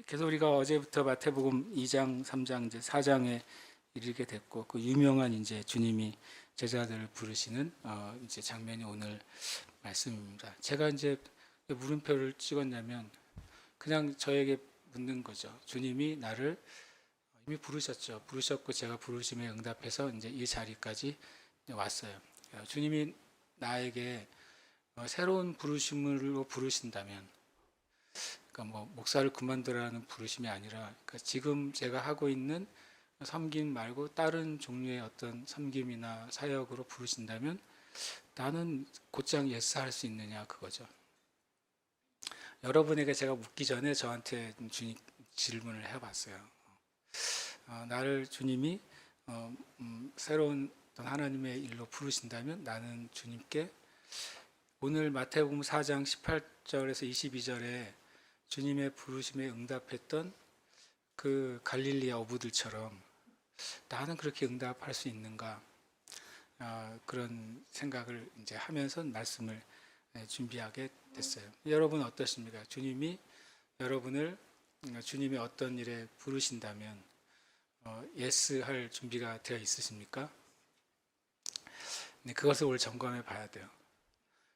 그래서 우리가 어제부터 마태복음 2장, 3장, 이제 4장에 이르게 됐고, 그 유명한 이제 주님이 제자들을 부르시는 이제 장면이 오늘 말씀입니다. 제가 이제 물음표를 찍었냐면 그냥 저에게 묻는 거죠. 주님이 나를 이미 부르셨죠. 부르셨고 제가 부르심에 응답해서 이제 이 자리까지 왔어요. 주님이 나에게 새로운 부르심으로 부르신다면, 그러니까 뭐 목사를 그만두라는 부르심이 아니라, 그러니까 지금 제가 하고 있는 섬김 말고 다른 종류의 어떤 섬김이나 사역으로 부르신다면 나는 곧장 예스 할 수 있느냐, 그거죠. 여러분에게 제가 묻기 전에 저한테 주님 질문을 해봤어요. 나를 주님이 새로운 어떤 하나님의 일로 부르신다면 나는 주님께 오늘 마태복음 4장 18절에서 22절에 주님의 부르심에 응답했던 그 갈릴리아 어부들처럼 나는 그렇게 응답할 수 있는가, 그런 생각을 이제 하면서 말씀을 준비하게 됐어요. 여러분 어떠십니까? 주님이 여러분을 주님의 어떤 일에 부르신다면 예스 할 준비가 되어 있으십니까? 네, 그것을 오늘 점검해 봐야 돼요.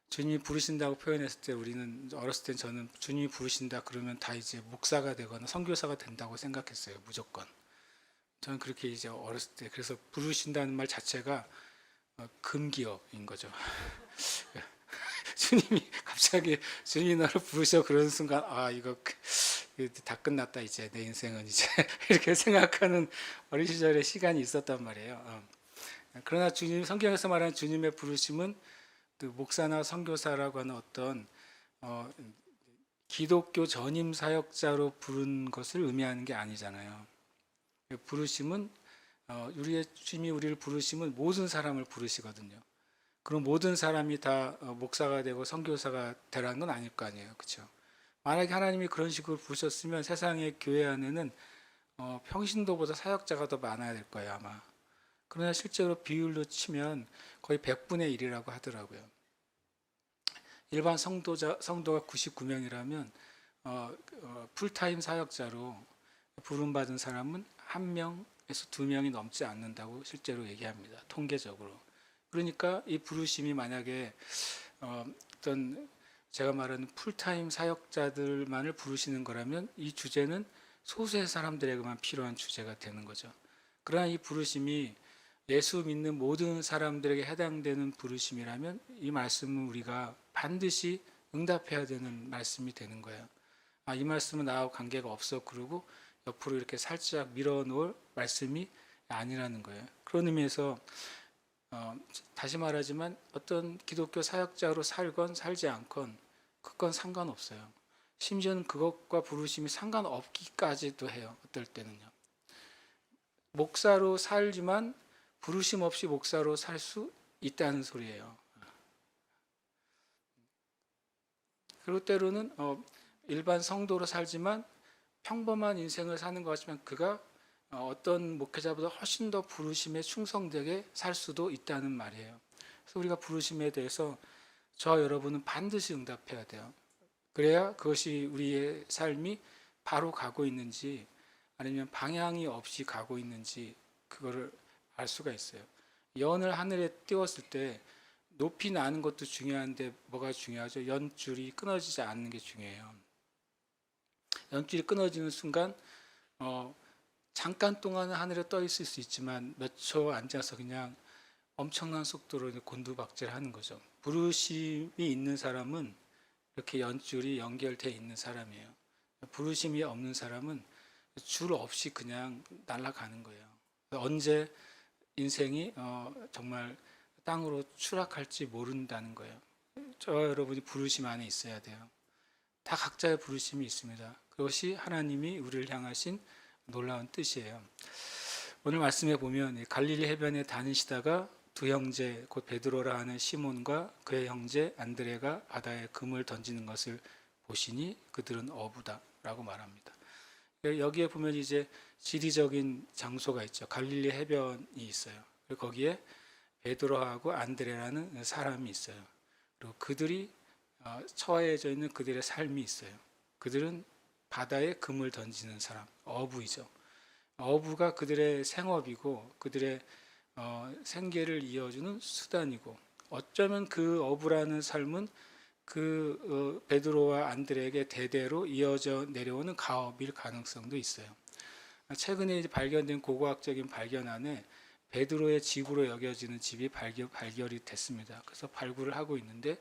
주님이 부르신다고 표현했을 때 우리는 어렸을 땐 저는 주님이 부르신다 그러면 다 이제 목사가 되거나 선교사가 된다고 생각했어요. 무조건. 저는 그렇게 이제 어렸을 때, 그래서 부르신다는 말 자체가 금기어인 거죠. 주님이 갑자기 주님이 나를 부르셔 그러는 순간 이거 다 끝났다, 이제 내 인생은 이제 이렇게 생각하는 어린 시절의 시간이 있었단 말이에요. 그러나 주님, 성경에서 말하는 주님의 부르심은 그 목사나 선교사라고 하는 어떤 기독교 전임 사역자로 부른 것을 의미하는 게 아니잖아요. 부르심은 우리의 주님이 우리를 부르심은 모든 사람을 부르시거든요. 그럼 모든 사람이 다 목사가 되고 선교사가 되라는 건 아닐 거 아니에요, 그렇죠? 만약에 하나님이 그런 식으로 부르셨으면 세상의 교회 안에는 평신도보다 사역자가 더 많아야 될 거예요, 아마. 그러나 실제로 비율로 치면 거의 100분의 1이라고 하더라고요. 일반 성도가 99명이라면 풀타임 사역자로 부름받은 사람은 1명에서 2명이 넘지 않는다고 실제로 얘기합니다. 통계적으로. 그러니까 이 부르심이 만약에 어떤 제가 말하는 풀타임 사역자들만을 부르시는 거라면 이 주제는 소수의 사람들에게만 필요한 주제가 되는 거죠. 그러나 이 부르심이 예수 믿는 모든 사람들에게 해당되는 부르심이라면 이 말씀은 우리가 반드시 응답해야 되는 말씀이 되는 거예요. 이 말씀은 나하고 관계가 없어, 그러고 옆으로 이렇게 살짝 밀어놓을 말씀이 아니라는 거예요. 그런 의미에서 다시 말하지만 어떤 기독교 사역자로 살건 살지 않건 그건 상관없어요. 심지어는 그것과 부르심이 상관없기까지도 해요. 어떨 때는요. 목사로 살지만 부르심 없이 목사로 살 수 있다는 소리예요. 그리고 때로는 일반 성도로 살지만 평범한 인생을 사는 것 같지만 그가 어떤 목회자보다 훨씬 더 부르심에 충성되게 살 수도 있다는 말이에요. 그래서 우리가 부르심에 대해서 저와 여러분은 반드시 응답해야 돼요. 그래야 그것이 우리의 삶이 바로 가고 있는지 아니면 방향이 없이 가고 있는지 그거를 알 수가 있어요. 연을 하늘에 띄웠을 때 높이 나는 것도 중요한데 뭐가 중요하죠? 연줄이 끊어지지 않는 게 중요해요. 연줄이 끊어지는 순간 잠깐 동안은 하늘에 떠 있을 수 있지만 몇 초 앉아서 그냥 엄청난 속도로 곤두박질 하는 거죠. 부르심이 있는 사람은 이렇게 연줄이 연결되어 있는 사람이에요. 부르심이 없는 사람은 줄 없이 그냥 날아가는 거예요. 언제 인생이 정말 땅으로 추락할지 모른다는 거예요. 저와 여러분이 부르심 안에 있어야 돼요. 다 각자의 부르심이 있습니다. 그것이 하나님이 우리를 향하신 놀라운 뜻이에요. 오늘 말씀에 보면 갈릴리 해변에 다니시다가 두 형제 곧 베드로라 하는 시몬과 그의 형제 안드레가 바다에 금을 던지는 것을 보시니 그들은 어부다라고 말합니다. 여기에 보면 이제 지리적인 장소가 있죠. 갈릴리 해변이 있어요. 그리고 거기에 베드로하고 안드레라는 사람이 있어요. 그리고 그들이 처해져 있는 그들의 삶이 있어요. 그들은 바다에 금을 던지는 사람, 어부이죠. 어부가 그들의 생업이고 그들의 생계를 이어주는 수단이고, 어쩌면 그 어부라는 삶은 베드로와 안드레에게 대대로 이어져 내려오는 가업일 가능성도 있어요. 최근에 이제 발견된 고고학적인 발견 안에 베드로의 집으로 여겨지는 집이 발견이 됐습니다. 그래서 발굴을 하고 있는데,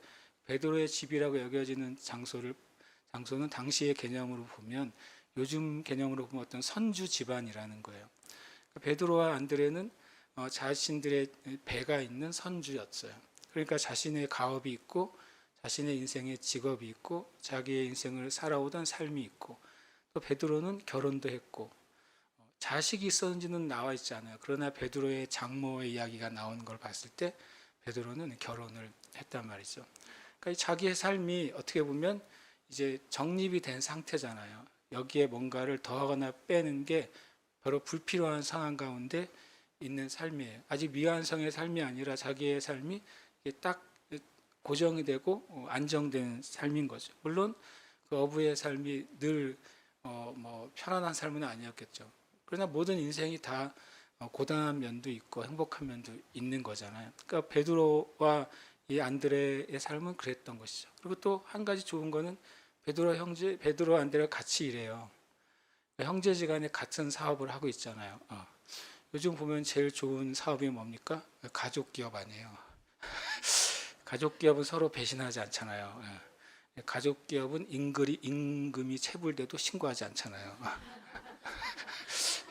베드로의 집이라고 여겨지는 장소는 당시의 개념으로 보면, 요즘 개념으로 보면 어떤 선주 집안이라는 거예요. 베드로와 안드레는 자신들의 배가 있는 선주였어요. 그러니까 자신의 가업이 있고 자신의 인생의 직업이 있고 자기의 인생을 살아오던 삶이 있고, 또 베드로는 결혼도 했고 자식이 있었는지는 나와 있지 않아요. 그러나 베드로의 장모의 이야기가 나오는 걸 봤을 때 베드로는 결혼을 했단 말이죠. 그러니까 자기의 삶이 어떻게 보면 이제 정립이 된 상태잖아요. 여기에 뭔가를 더하거나 빼는 게 바로 불필요한 상황 가운데 있는 삶이에요. 아직 미완성의 삶이 아니라 자기의 삶이 딱 고정이 되고 안정된 삶인 거죠. 물론 그 어부의 삶이 늘 편안한 삶은 아니었겠죠. 그러나 모든 인생이 다 고단한 면도 있고 행복한 면도 있는 거잖아요. 그러니까 베드로와 이 안드레의 삶은 그랬던 것이죠. 그리고 또 한 가지 좋은 거는 베드로 안드레가 같이 일해요. 형제지간에 같은 사업을 하고 있잖아요. 요즘 보면 제일 좋은 사업이 뭡니까? 가족 기업 아니에요. 가족 기업은 서로 배신하지 않잖아요. 가족 기업은 임금이 체불돼도 신고하지 않잖아요.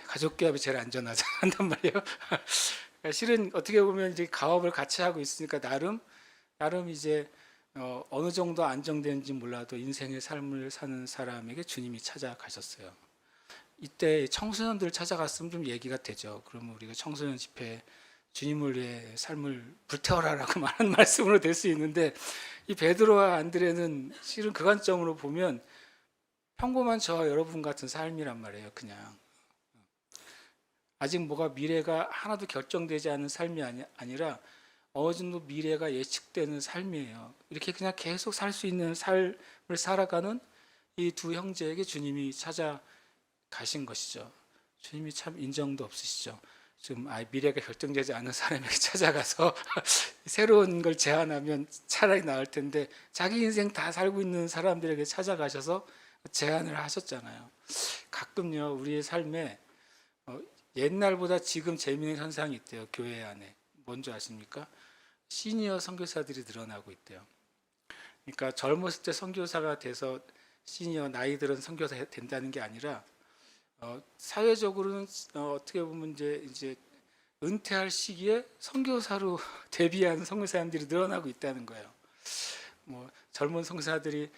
가족 기업이 제일 안전하단 말이에요. 그러니까 실은 어떻게 보면 이제 가업을 같이 하고 있으니까 나름 이제 어느 정도 안정되는지 몰라도 인생의 삶을 사는 사람에게 주님이 찾아가셨어요. 이때 청소년들 찾아갔으면 좀 얘기가 되죠. 그러면 우리가 청소년 집회 주님을 위해 삶을 불태워라라고 말하는 말씀으로 될 수 있는데, 이 베드로와 안드레는 실은 그 관점으로 보면 평범한 저와 여러분 같은 삶이란 말이에요. 그냥 아직 미래가 하나도 결정되지 않은 삶이 아니라 어느 정도 미래가 예측되는 삶이에요. 이렇게 그냥 계속 살 수 있는 삶을 살아가는 이 두 형제에게 주님이 찾아가신 것이죠. 주님이 참 인정도 없으시죠. 좀 미래가 결정되지 않은 사람에게 찾아가서 새로운 걸 제안하면 차라리 나을 텐데, 자기 인생 다 살고 있는 사람들에게 찾아가셔서 제안을 하셨잖아요. 가끔요, 우리의 삶에 옛날보다 지금 재미있는 현상이 있대요. 교회 안에. 뭔지 아십니까? 시니어 선교사들이 늘어나고 있대요. 그러니까 젊었을 때 선교사가 돼서 시니어 나이 들은 선교사 된다는 게 아니라 사회적으로는 어떻게 보면 이제 은퇴할 시기에 선교사로 데뷔하는 선교사님들이 늘어나고 있다는 거예요. 젊은 선교사들이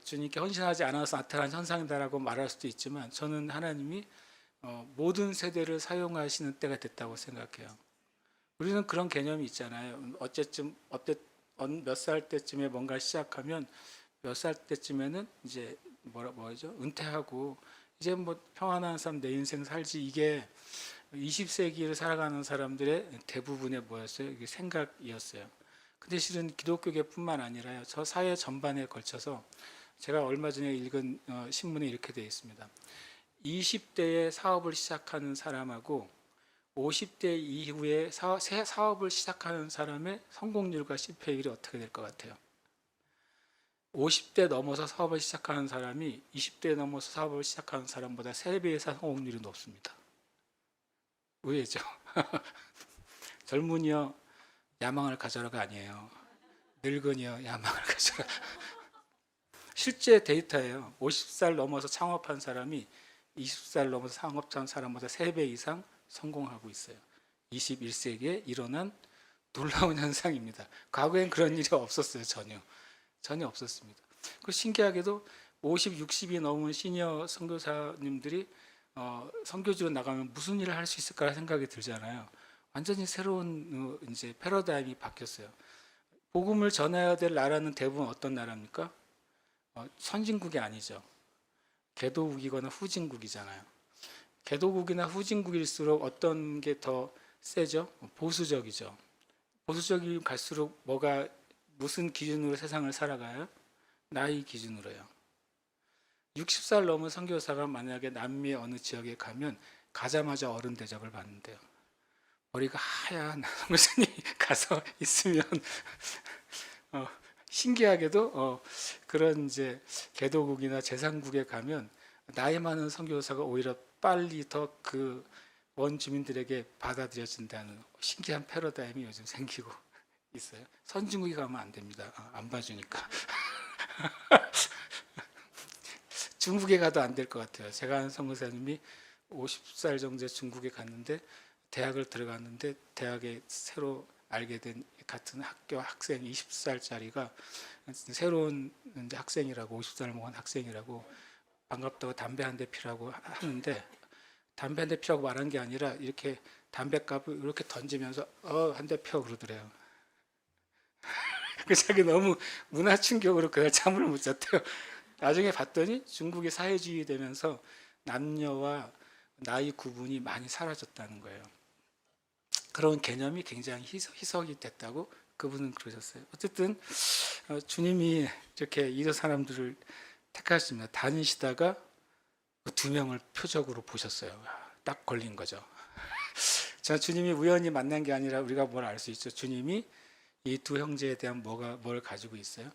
주님께 헌신하지 않아서 나타난 현상이다라고 말할 수도 있지만, 저는 하나님이 모든 세대를 사용하시는 때가 됐다고 생각해요. 우리는 그런 개념이 있잖아요. 몇 살 때쯤에 뭔가를 시작하면 몇 살 때쯤에는 이제 은퇴하고 이제 평안한 삶 내 인생 살지, 이게 20세기를 살아가는 사람들의 대부분의 이게 생각이었어요. 근데 실은 기독교계뿐만 아니라요, 저 사회 전반에 걸쳐서 제가 얼마 전에 읽은 신문에 이렇게 되어 있습니다. 20대에 사업을 시작하는 사람하고 50대 이후에 사업을 시작하는 사람의 성공률과 실패율이 어떻게 될 것 같아요? 50대 넘어서 사업을 시작하는 사람이 20대 넘어서 사업을 시작하는 사람보다 3배 이상 성공률이 높습니다. 의외죠. 젊은이여 야망을 가져라가 아니에요. 늙은이여 야망을 가져라. 실제 데이터예요. 50살 넘어서 창업한 사람이 20살 넘어서 창업한 사람보다 3배 이상 성공하고 있어요. 21세기에 일어난 놀라운 현상입니다. 과거엔 그런 일이 없었어요. 전혀 없었습니다. 그 신기하게도 50, 60이 넘은 시니어 선교사님들이 선교지로 나가면 무슨 일을 할 수 있을까 생각이 들잖아요. 완전히 새로운 이제 패러다임이 바뀌었어요. 복음을 전해야 될 나라는 대부분 어떤 나라입니까? 선진국이 아니죠. 개도국이거나 후진국이잖아요. 개도국이나 후진국일수록 어떤 게 더 세죠? 보수적이죠. 보수적이 갈수록 무슨 기준으로 세상을 살아가요? 나이 기준으로요. 60살 넘은 선교사가 만약에 남미의 어느 지역에 가면 가자마자 어른 대접을 받는데요. 머리가 하얀 선교사님이 가서 있으면 신기하게도 그런 이제 개도국이나 제상국에 가면 나이 많은 선교사가 오히려 빨리 더 그 원주민들에게 받아들여진다는 신기한 패러다임이 요즘 생기고 있어요. 선진국에 가면 안 됩니다. 안 봐주니까. 중국에 가도 안 될 것 같아요. 제가 아는 선교사님이 50살 정도의 중국에 갔는데 대학을 들어갔는데 대학에 새로 알게 된 같은 학교 학생 20살짜리가 새로운 학생이라고 50살 먹은 학생이라고 반갑다고 담배 한 대 피라고 하는데 담배 한 대 피라고 말한 게 아니라 이렇게 담배값을 이렇게 던지면서 한 대 펴 그러더래요. 그 자기 너무 문화 충격으로 그날 잠을 못 잤대요. 나중에 봤더니 중국이 사회주의 되면서 남녀와 나이 구분이 많이 사라졌다는 거예요. 그런 개념이 굉장히 희석이 됐다고 그분은 그러셨어요. 어쨌든 주님이 이렇게 이런 사람들을 택하십니다. 다니시다가 그 두 명을 표적으로 보셨어요. 딱 걸린 거죠. 자, 주님이 우연히 만난 게 아니라 우리가 뭘 알 수 있죠. 주님이 이 두 형제에 대한 뭘 가지고 있어요?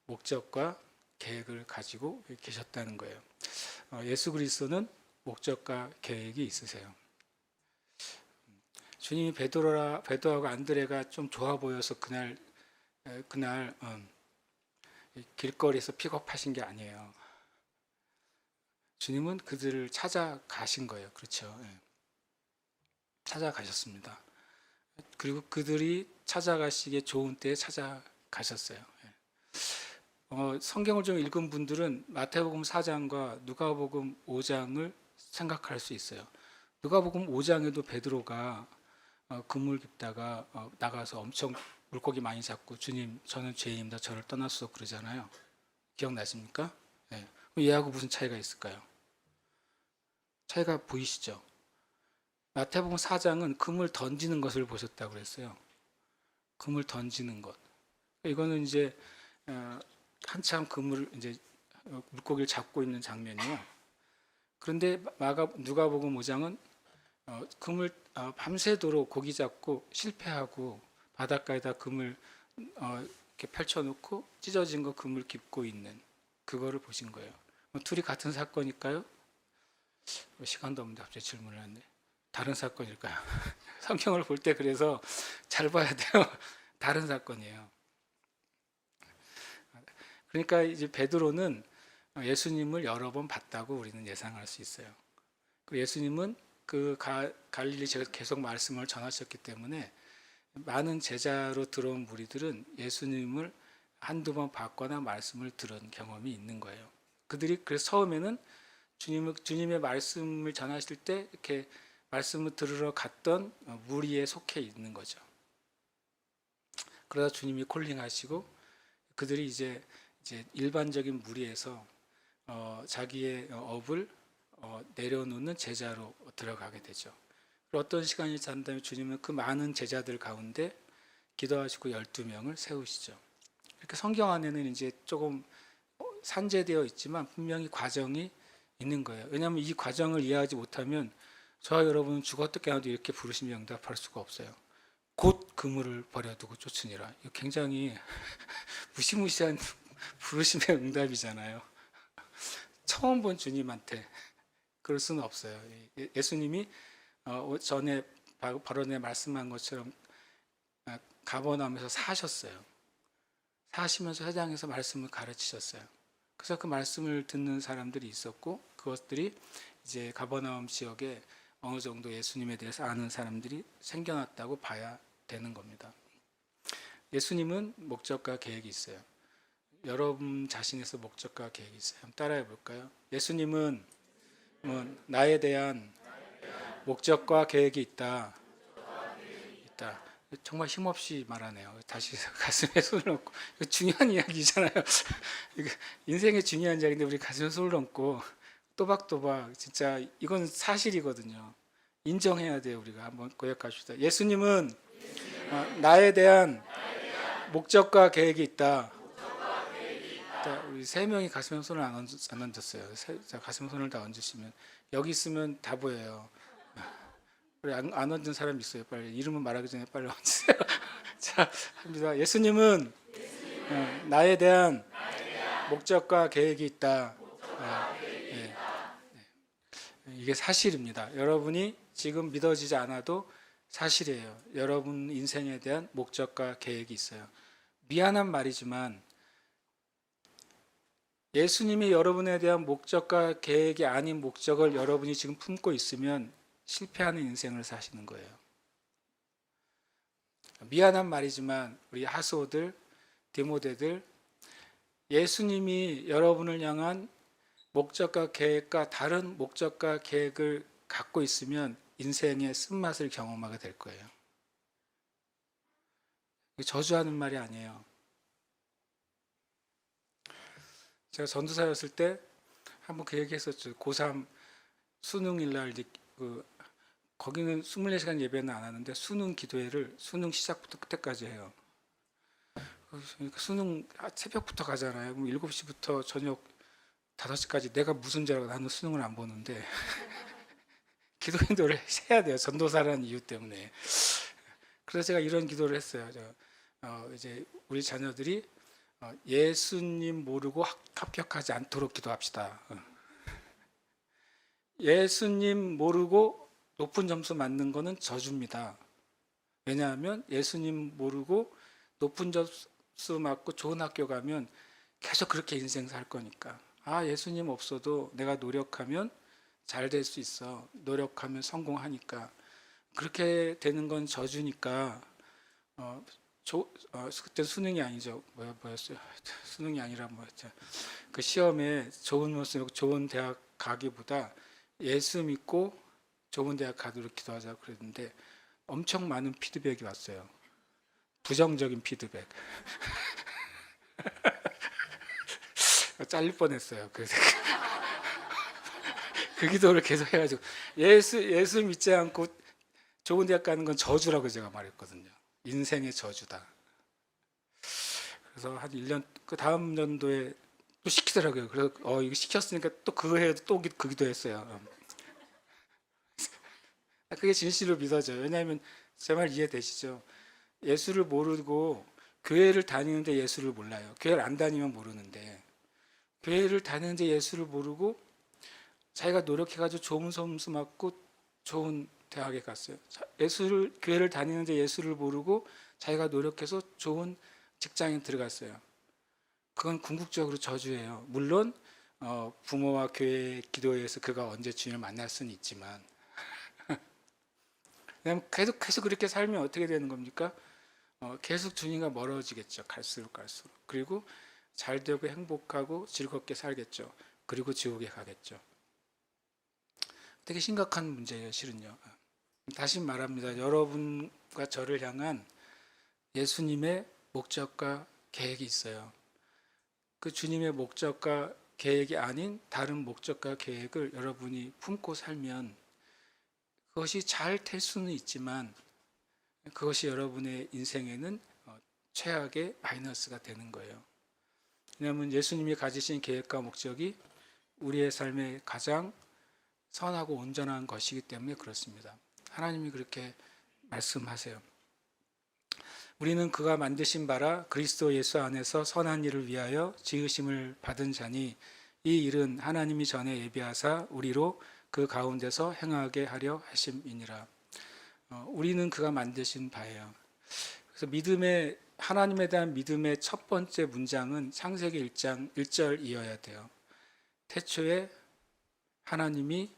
목적과 계획을 가지고 계셨다는 거예요. 예수 그리스도는 목적과 계획이 있으세요. 주님이 베드로하고 안드레가 좀 좋아 보여서 그날 길거리에서 픽업하신 게 아니에요. 주님은 그들을 찾아가신 거예요. 그렇죠? 찾아가셨습니다. 그리고 그들이 찾아가시기에 좋은 때에 찾아가셨어요. 성경을 좀 읽은 분들은 마태복음 4장과 누가복음 5장을 생각할 수 있어요. 누가복음 5장에도 베드로가 그물 깁다가 나가서 엄청 물고기 많이 잡고 주님 저는 죄인입니다. 저를 떠났어 그러잖아요. 기억나십니까? 네. 얘하고 무슨 차이가 있을까요? 차이가 보이시죠? 마태복음 4장은 그물 던지는 것을 보셨다고 그랬어요. 그물 던지는 것. 이거는 이제 한참 그물 이제 물고기를 잡고 있는 장면이에요. 그런데 누가복음 5장은 그물 밤새도록 고기 잡고 실패하고 바닷가에다 그물 이렇게 펼쳐놓고 찢어진 거 그물 깁고 있는 그거를 보신 거예요. 둘이 같은 사건일까요? 시간도 없는데 갑자기 질문을 했네. 다른 사건일까요? 성경을 볼 때 그래서 잘 봐야 돼요. 다른 사건이에요. 그러니까 이제 베드로는 예수님을 여러 번 봤다고 우리는 예상할 수 있어요. 예수님은 그 갈릴리에서 계속 말씀을 전하셨기 때문에 많은 제자로 들어온 무리들은 예수님을 한두 번 봤거나 말씀을 들은 경험이 있는 거예요. 그들이 그래서 처음에는 주님의 말씀을 전하실 때 이렇게 말씀을 들으러 갔던 무리에 속해 있는 거죠. 그러다 주님이 콜링하시고 그들이 이제 일반적인 무리에서 자기의 업을 내려놓는 제자로 들어가게 되죠. 어떤 시간이 지난 다음에 주님은 그 많은 제자들 가운데 기도하시고 12명을 세우시죠. 이렇게 성경 안에는 이제 조금 산재되어 있지만 분명히 과정이 있는 거예요. 왜냐하면 이 과정을 이해하지 못하면 저와 여러분은 죽었다 깨어나도 이렇게 부르심에 응답할 수가 없어요. 곧 그물을 버려두고 쫓으니라. 이거 굉장히 무시무시한 부르심의 응답이잖아요. 처음 본 주님한테 그럴 수는 없어요. 예수님이 전에 발언에 말씀한 것처럼 가버나움에서 사셨어요. 사시면서 회당에서 말씀을 가르치셨어요. 그래서 그 말씀을 듣는 사람들이 있었고 그것들이 이제 가버나움 지역에 어느 정도 예수님에 대해서 아는 사람들이 생겨났다고 봐야 되는 겁니다. 예수님은 목적과 계획이 있어요. 여러분 자신에서 목적과 계획이 있어요. 한번 따라해 볼까요? 예수님은 나에 대한 목적과 계획이 있다. 정말 힘없이 말하네요. 다시 가슴에 손을 얹고 이거 중요한 이야기잖아요. 인생의 중요한 이야기인데 우리 가슴에 손을 얹고 또박또박 진짜 이건 사실이거든요. 인정해야 돼요. 우리가 한번 고백합시다. 예수님은 나에 대한 목적과 계획이 있다. 우리 세 명이 가슴에 손을 안 얹었어요. 자, 가슴에 손을 다 얹으시면 여기 있으면 다 보여요. 우리 안 얹은 사람 있어요. 빨리 이름은 말하기 전에 빨리 얹으세요. 자, 합니다. 예수님은 나에 대한 목적과 계획이 있다. 예, 이게 사실입니다. 여러분이 지금 믿어지지 않아도 사실이에요. 여러분 인생에 대한 목적과 계획이 있어요. 미안한 말이지만 예수님이 여러분에 대한 목적과 계획이 아닌 목적을 여러분이 지금 품고 있으면 실패하는 인생을 사시는 거예요. 미안한 말이지만 우리 하수오들, 디모데들, 예수님이 여러분을 향한 목적과 계획과 다른 목적과 계획을 갖고 있으면 인생의 쓴맛을 경험하게 될 거예요. 저주하는 말이 아니에요. 제가 전도사였을 때 한번 그 얘기했었죠. 고3 수능일날 거기는 24시간 예배는 안 하는데 수능 기도회를 수능 시작부터 끝까지 해요. 그러니까 수능 새벽부터 가잖아요. 그럼 7시부터 저녁 5시까지 내가 무슨 죄라고 나는 수능을 안 보는데 기도 인도를 해야 돼요. 전도사라는 이유 때문에. 그래서 제가 이런 기도를 했어요. 이제 우리 자녀들이 예수님 모르고 합격하지 않도록 기도합시다. 예수님 모르고 높은 점수 맞는 거는 저주입니다. 왜냐하면 예수님 모르고 높은 점수 맞고 좋은 학교 가면 계속 그렇게 인생 살 거니까. 예수님 없어도 내가 노력하면 잘 될 수 있어. 노력하면 성공하니까. 그렇게 되는 건 저주니까. 그때 수능이 아니죠. 뭐였어요? 수능이 아니라 뭐였죠? 그 시험에 좋은 모습, 좋은 대학 가기보다 예수 믿고 좋은 대학 가도록 기도하자고 그랬는데 엄청 많은 피드백이 왔어요. 부정적인 피드백. 잘릴 뻔했어요. 그래서 그 기도를 계속 해가지고 예수 믿지 않고 좋은 대학 가는 건 저주라고 제가 말했거든요. 인생의 저주다. 그래서 한 1년 그 다음 연도에 또 시키더라고요. 그래서 이거 시켰으니까 또 그 해에도 또 그 기도했어요. 그게 진실로 믿어져요. 왜냐하면 제 말 이해되시죠? 예수를 모르고 교회를 다니는데 예수를 몰라요. 교회를 안 다니면 모르는데 교회를 다니는데 예수를 모르고 자기가 노력해가지고 좋은 점수 맞고 좋은 대학에 갔어요. 교회를 다니는데 예수를 모르고 자기가 노력해서 좋은 직장에 들어갔어요. 그건 궁극적으로 저주예요. 물론 부모와 교회 기도에서 그가 언제 주님을 만날 수는 있지만 계속 그렇게 살면 어떻게 되는 겁니까? 계속 주님과 멀어지겠죠. 갈수록. 그리고 잘 되고 행복하고 즐겁게 살겠죠. 그리고 지옥에 가겠죠. 되게 심각한 문제예요, 실은요. 다시 말합니다. 여러분과 저를 향한 예수님의 목적과 계획이 있어요. 그 주님의 목적과 계획이 아닌 다른 목적과 계획을 여러분이 품고 살면 그것이 잘 될 수는 있지만 그것이 여러분의 인생에는 최악의 마이너스가 되는 거예요. 왜냐하면 예수님이 가지신 계획과 목적이 우리의 삶의 가장 선하고 온전한 것이기 때문에 그렇습니다. 하나님이 그렇게 말씀하세요. 우리는 그가 만드신 바라 그리스도 예수 안에서 선한 일을 위하여 지으심을 받은 자니 이 일은 하나님이 전에 예비하사 우리로 그 가운데서 행하게 하려 하심이니라. 우리는 그가 만드신 바예요. 그래서 하나님에 대한 믿음의 첫 번째 문장은 창세기 1장 1절이어야 돼요. 태초에 하나님이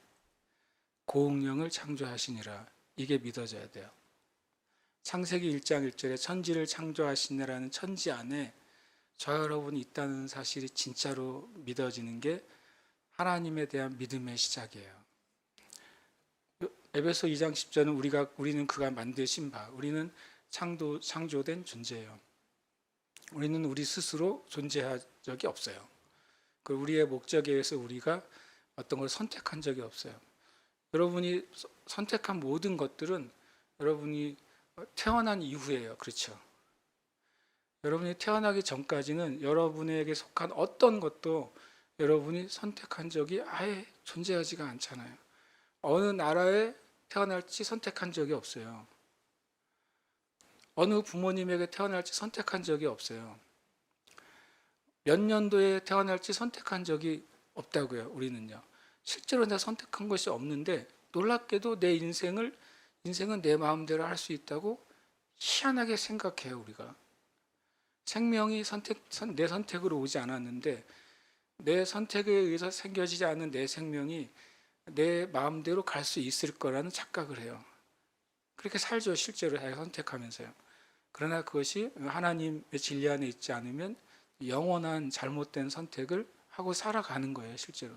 고운령을 창조하시니라. 이게 믿어져야 돼요. 창세기 1장 1절에 천지를 창조하시느라는 천지 안에 저 여러분이 있다는 사실이 진짜로 믿어지는 게 하나님에 대한 믿음의 시작이에요. 에베소 2장 10절은 우리는 그가 만드신 바, 우리는 창조된 존재예요. 우리는 우리 스스로 존재한 적이 없어요. 우리의 목적에 의해서 우리가 어떤 걸 선택한 적이 없어요. 여러분이 선택한 모든 것들은 여러분이 태어난 이후에요. 그렇죠? 여러분이 태어나기 전까지는 여러분에게 속한 어떤 것도 여러분이 선택한 적이 아예 존재하지가 않잖아요. 어느 나라에 태어날지 선택한 적이 없어요. 어느 부모님에게 태어날지 선택한 적이 없어요. 몇 년도에 태어날지 선택한 적이 없다고요, 우리는요. 실제로 내가 선택한 것이 없는데 놀랍게도 인생은 내 마음대로 할 수 있다고 희한하게 생각해요, 우리가. 생명이 내 선택으로 오지 않았는데 내 선택에 의해서 생겨지지 않은 내 생명이 내 마음대로 갈 수 있을 거라는 착각을 해요. 그렇게 살죠, 실제로 선택하면서요. 그러나 그것이 하나님의 진리 안에 있지 않으면 영원한 잘못된 선택을 하고 살아가는 거예요, 실제로.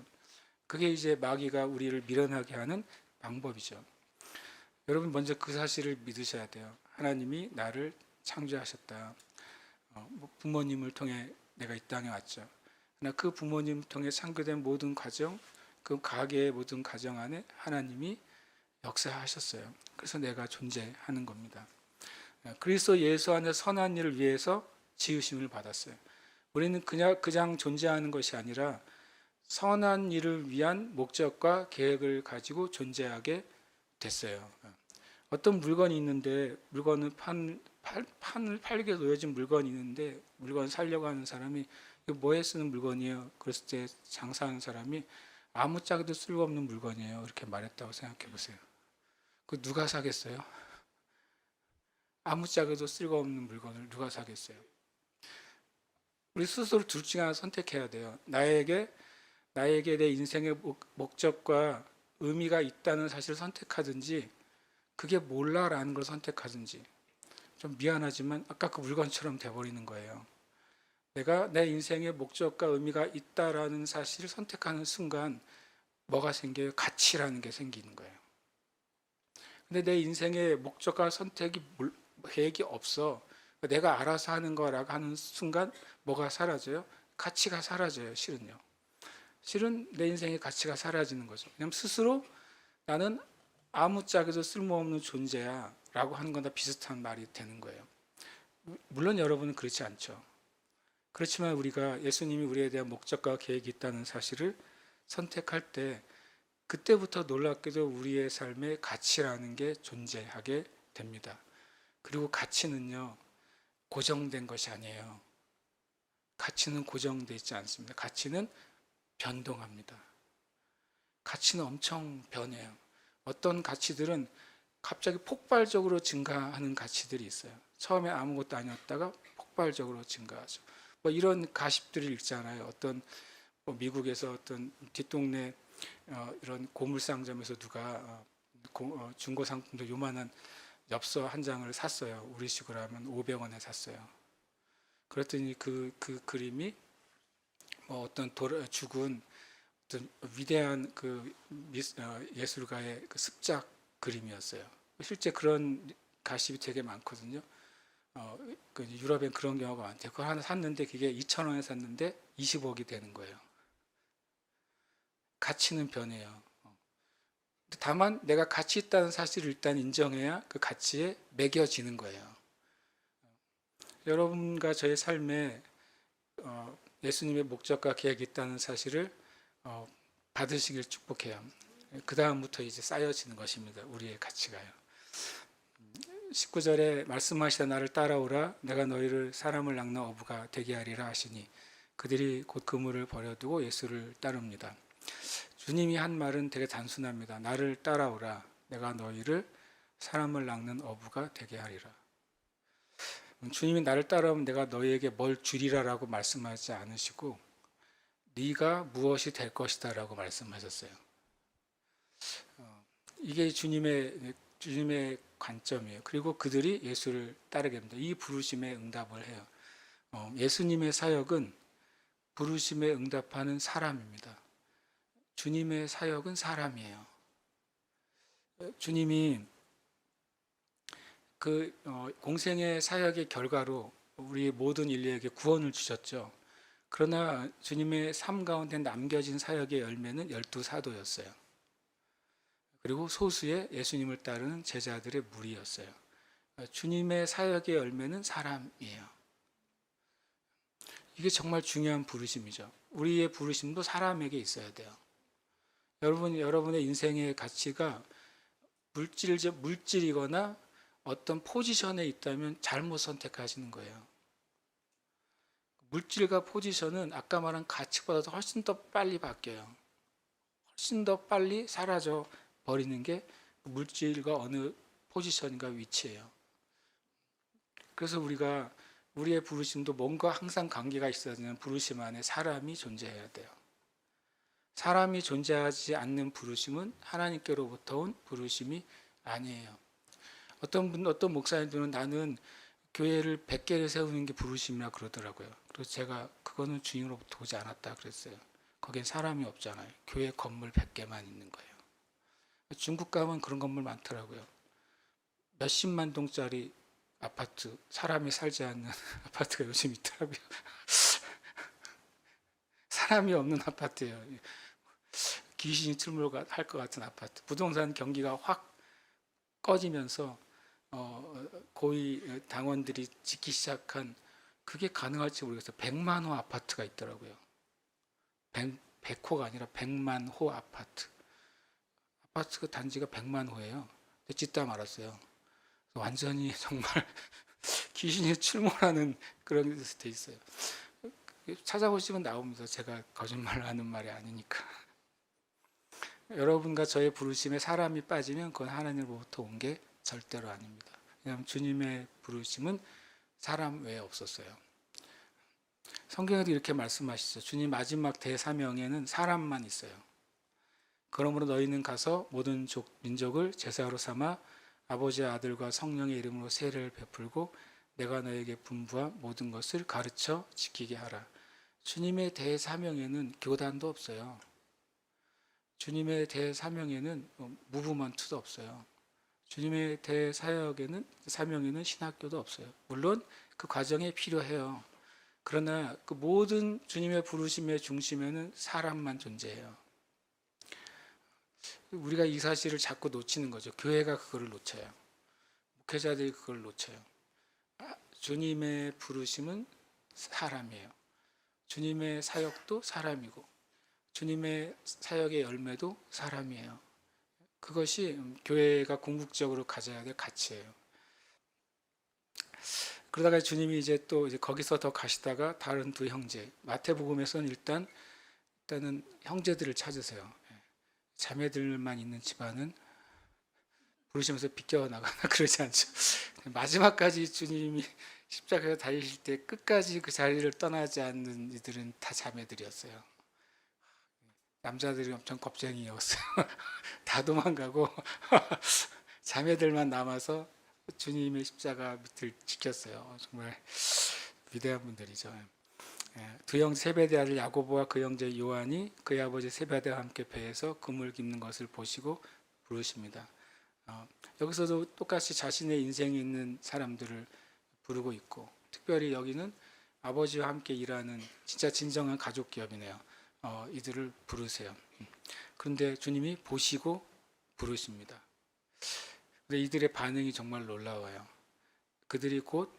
그게 이제 마귀가 우리를 미련하게 하는 방법이죠. 여러분 먼저 그 사실을 믿으셔야 돼요. 하나님이 나를 창조하셨다. 부모님을 통해 내가 이 땅에 왔죠. 그러나 그 부모님을 통해 창조된 모든 가정, 그 가계의 모든 가정 안에 하나님이 역사하셨어요. 그래서 내가 존재하는 겁니다. 그리스도 예수 안에 선한 일을 위해서 지으심을 받았어요. 우리는 그냥 존재하는 것이 아니라 선한 일을 위한 목적과 계획을 가지고 존재하게 됐어요. 어떤 물건이 있는데 물건은 판을 팔게 놓여진 물건이 있는데 물건 사려고 하는 사람이 이거 뭐에 쓰는 물건이에요? 그랬을 때 장사하는 사람이 아무짝에도 쓸모없는 물건이에요. 이렇게 말했다고 생각해 보세요. 그 누가 사겠어요? 아무짝에도 쓸모없는 물건을 누가 사겠어요? 우리 스스로 둘 중에 하나 선택해야 돼요. 나에게 내 인생의 목적과 의미가 있다는 사실을 선택하든지 그게 몰라라는 걸 선택하든지. 좀 미안하지만 아까 그 물건처럼 돼버리는 거예요. 내가 내 인생의 목적과 의미가 있다라는 사실을 선택하는 순간 뭐가 생겨요? 가치라는 게 생기는 거예요. 근데 내 인생의 목적과 계획이 없어. 내가 알아서 하는 거라고 하는 순간 뭐가 사라져요? 가치가 사라져요, 실은요. 실은 내 인생의 가치가 사라지는 거죠. 왜냐하면 스스로 나는 아무짝에도 쓸모없는 존재야 라고 하는 거나 비슷한 말이 되는 거예요. 물론 여러분은 그렇지 않죠. 그렇지만 우리가 예수님이 우리에 대한 목적과 계획이 있다는 사실을 선택할 때 그때부터 놀랍게도 우리의 삶에 가치라는 게 존재하게 됩니다. 그리고 가치는요, 고정된 것이 아니에요. 가치는 고정되어 있지 않습니다. 가치는 변동합니다. 가치는 엄청 변해요. 어떤 가치들은 갑자기 폭발적으로 증가하는 가치들이 있어요. 처음에 아무것도 아니었다가 폭발적으로 증가하죠. 뭐 이런 가십들이 있잖아요. 어떤 미국에서 어떤 뒷동네 이런 고물상점에서 누가 중고 상품도 요만한 엽서 한 장을 샀어요. 우리식으로 하면 500원에 샀어요. 그랬더니 그 그림이 뭐 어떤 죽은 어떤 위대한 예술가의 그 습작 그림이었어요. 실제 그런 가십이 되게 많거든요. 그 유럽엔 그런 경우가 많대요. 그거 하나 샀는데 그게 2,000원에 샀는데 20억이 되는 거예요. 가치는 변해요. 다만 내가 가치 있다는 사실을 일단 인정해야 그 가치에 매겨지는 거예요. 여러분과 저의 삶에 예수님의 목적과 계획이 있다는 사실을 받으시길 축복해요. 그 다음부터 이제 쌓여지는 것입니다. 우리의 가치가요. 19절에 말씀하시다 나를 따라오라 내가 너희를 사람을 낚는 어부가 되게 하리라 하시니 그들이 곧 그물을 버려두고 예수를 따릅니다. 주님이 한 말은 되게 단순합니다. 나를 따라오라 내가 너희를 사람을 낚는 어부가 되게 하리라. 주님이 나를 따라오면 내가 너희에게 뭘 주리라라고 말씀하지 않으시고 네가 무엇이 될 것이다 라고 말씀하셨어요. 이게 주님의 관점이에요. 그리고 그들이 예수를 따르게 됩니다. 이 부르심에 응답을 해요. 예수님의 사역은 부르심에 응답하는 사람입니다. 주님의 사역은 사람이에요. 주님이 공생의 사역의 결과로 우리 모든 인류에게 구원을 주셨죠. 그러나 주님의 삶 가운데 남겨진 사역의 열매는 12사도였어요. 그리고 소수의 예수님을 따르는 제자들의 무리였어요. 주님의 사역의 열매는 사람이에요. 이게 정말 중요한 부르심이죠. 우리의 부르심도 사람에게 있어야 돼요. 여러분의 인생의 가치가 물질이거나 어떤 포지션에 있다면 잘못 선택하시는 거예요. 물질과 포지션은 아까 말한 가치보다도 훨씬 더 빨리 바뀌어요. 훨씬 더 빨리 사라져 버리는 게 물질과 어느 포지션인가 위치예요. 그래서 우리의 부르심도 뭔가 항상 관계가 있어야 되는 부르심 안에 사람이 존재해야 돼요. 사람이 존재하지 않는 부르심은 하나님께로부터 온 부르심이 아니에요. 어떤 목사님들은 나는 교회를 100개를 세우는 게 부르심이라 그러더라고요. 그래서 제가 그거는 주님으로부터 오지 않았다 그랬어요. 거기엔 사람이 없잖아요. 교회 건물 100개만 있는 거예요. 중국 가면 그런 건물 많더라고요. 몇십만 동짜리 아파트, 사람이 살지 않는 아파트가 요즘 있더라고요. 사람이 없는 아파트예요. 귀신이 출몰할 것 같은 아파트. 부동산 경기가 확 꺼지면서 고위 당원들이 짓기 시작한, 그게 가능할지 모르겠어요. 100만 호 아파트가 있더라고요. 100호가 아니라 100만 호 아파트. 아파트 단지가 100만 호예요. 짓다 말았어요. 완전히 정말 귀신이 출몰하는 그런 데서 돼 있어요. 찾아보시면 나옵니다. 제가 거짓말을 하는 말이 아니니까. 여러분과 저의 부르심에 사람이 빠지면 그건 하나님으로부터 온 게 절대로 아닙니다. 왜냐하면 주님의 부르심은 사람 외에 없었어요. 성경에도 이렇게 말씀하시죠. 주님 마지막 대사명에는 사람만 있어요. 그러므로 너희는 가서 모든 민족을 제사로 삼아 아버지의 아들과 성령의 이름으로 세례를 베풀고 내가 너에게 분부한 모든 것을 가르쳐 지키게 하라. 주님의 대사명에는 교단도 없어요. 주님의 대사명에는 무브먼트도 없어요. 주님의 사명에는 신학교도 없어요. 물론 그 과정에 필요해요. 그러나 그 모든 주님의 부르심의 중심에는 사람만 존재해요. 우리가 이 사실을 자꾸 놓치는 거죠. 교회가 그거를 놓쳐요. 목회자들이 그걸 놓쳐요. 주님의 부르심은 사람이에요. 주님의 사역도 사람이고 주님의 사역의 열매도 사람이에요. 그것이 교회가 궁극적으로 가져야 될 가치예요. 그러다가 주님이 이제 거기서 더 가시다가 다른 두 형제, 마태복음에서는 일단은 형제들을 찾으세요. 자매들만 있는 집안은 부르시면서 비껴나가나 그러지 않죠. 마지막까지 주님이 십자가에 달리실 때 끝까지 그 자리를 떠나지 않는 이들은 다 자매들이었어요. 남자들이 엄청 겁쟁이였어요. 다 도망가고 자매들만 남아서 주님의 십자가 밑을 지켰어요. 정말 위대한 분들이죠. 두 형제 세베대 아들 야고보와 그 형제 요한이 그의 아버지 세베대와 함께 배에서 그물 깁는 것을 보시고 부르십니다. 여기서도 똑같이 자신의 인생에 있는 사람들을 부르고 있고, 특별히 여기는 아버지와 함께 일하는 진짜 진정한 가족 기업이네요. 이들을 부르세요. 그런데 주님이 보시고 부르십니다. 근데 이들의 반응이 정말 놀라워요. 그들이 곧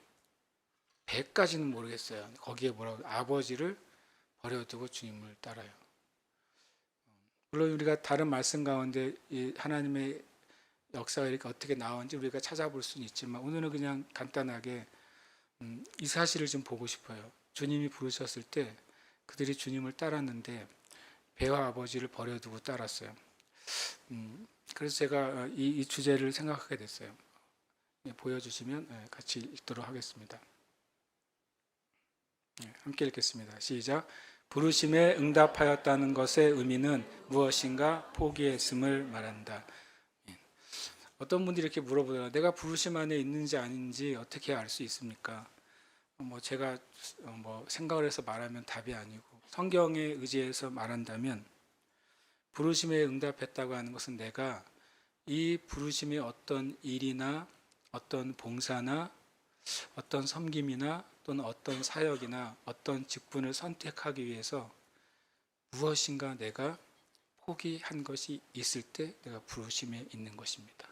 배까지는 모르겠어요. 거기에 뭐라고, 아버지를 버려두고 주님을 따라요. 물론 우리가 다른 말씀 가운데 이 하나님의 역사가 이렇게 어떻게 나오는지 우리가 찾아볼 수는 있지만 오늘은 그냥 간단하게 이 사실을 좀 보고 싶어요. 주님이 부르셨을 때 그들이 주님을 따랐는데 배와 아버지를 버려두고 따랐어요. 그래서 제가 이 주제를 생각하게 됐어요. 보여주시면 같이 읽도록 하겠습니다. 함께 읽겠습니다. 시작. 부르심에 응답하였다는 것의 의미는 무엇인가? 포기했음을 말한다. 어떤 분들이 이렇게 물어보더라고요. 내가 부르심 안에 있는지 아닌지 어떻게 알 수 있습니까? 제가 생각을 해서 말하면 답이 아니고 성경에 의지해서 말한다면 부르심에 응답했다고 하는 것은 내가 이 부르심의 어떤 일이나 어떤 봉사나 어떤 섬김이나 또는 어떤 사역이나 어떤 직분을 선택하기 위해서 무엇인가 내가 포기한 것이 있을 때 내가 부르심에 있는 것입니다.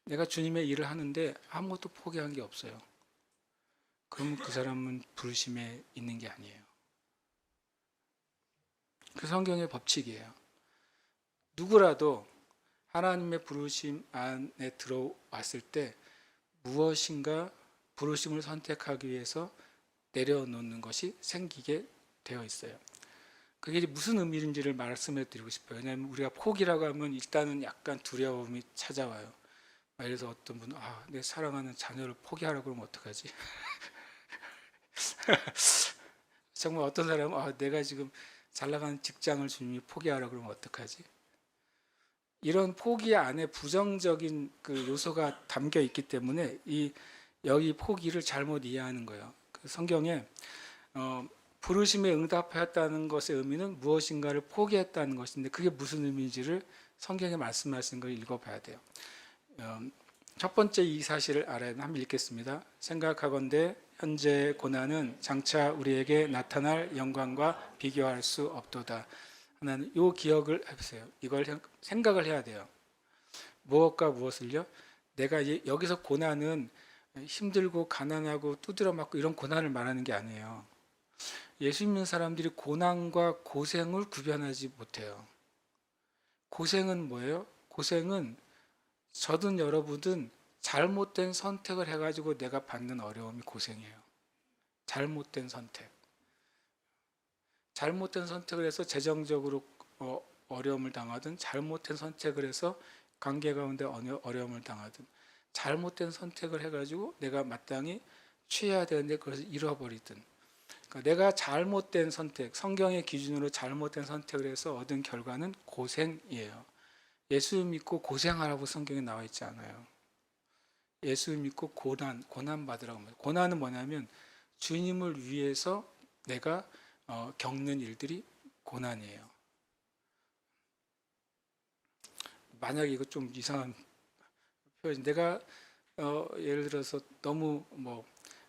내가 주님의 일을 하는데 아무것도 포기한 게 없어요. 그러면 그 사람은 부르심에 있는 게 아니에요. 그 성경의 법칙이에요. 누구라도 하나님의 부르심 안에 들어왔을 때 무엇인가 부르심을 선택하기 위해서 내려놓는 것이 생기게 되어 있어요. 그게 무슨 의미인지를 말씀해 드리고 싶어요. 왜냐하면 우리가 포기라고 하면 일단은 약간 두려움이 찾아와요. 예를 들어서 어떤 분은 내 사랑하는 자녀를 포기하라고 그러면 어떡하지? 정말 어떤 사람은 내가 지금 잘 나가는 직장을 주님이 포기하라고 그러면 어떡하지? 이런 포기 안에 부정적인 그 요소가 담겨 있기 때문에 여기 포기를 잘못 이해하는 거예요. 그 성경에 부르심에 응답하였다는 것의 의미는 무엇인가를 포기했다는 것인데 그게 무슨 의미인지를 성경에 말씀하신 걸 읽어봐야 돼요. 첫 번째 이 사실을 알아야 한번 읽겠습니다. 생각하건대 현재 고난은 장차 우리에게 나타날 영광과 비교할 수 없도다. 하나는 이 기억을 해보세요. 이걸 생각을 해야 돼요. 무엇과 무엇을요? 내가 여기서 고난은 힘들고 가난하고 두드려 맞고 이런 고난을 말하는 게 아니에요. 예수 믿는 사람들이 고난과 고생을 구별하지 못해요. 고생은 뭐예요? 고생은 저든 여러분은 잘못된 선택을 해가지고 내가 받는 어려움이 고생이에요. 잘못된 선택. 잘못된 선택을 해서 재정적으로 어려움을 당하든 잘못된 선택을 해서 관계 가운데 어려움을 당하든 잘못된 선택을 해가지고 내가 마땅히 취해야 되는데 그것을 잃어버리든 그러니까 내가 잘못된 선택, 성경의 기준으로 잘못된 선택을 해서 얻은 결과는 고생이에요. 예수 믿고 고생하라고 성경에 나와 있지 않아요. 예수 믿고 고난 받으라고 합니다. 고난은 뭐냐면 주님을 위해서 내가 겪는 일들이 고난이에요. 만약에 이거 좀 이상한 표현, 내가 예를 들어서 너무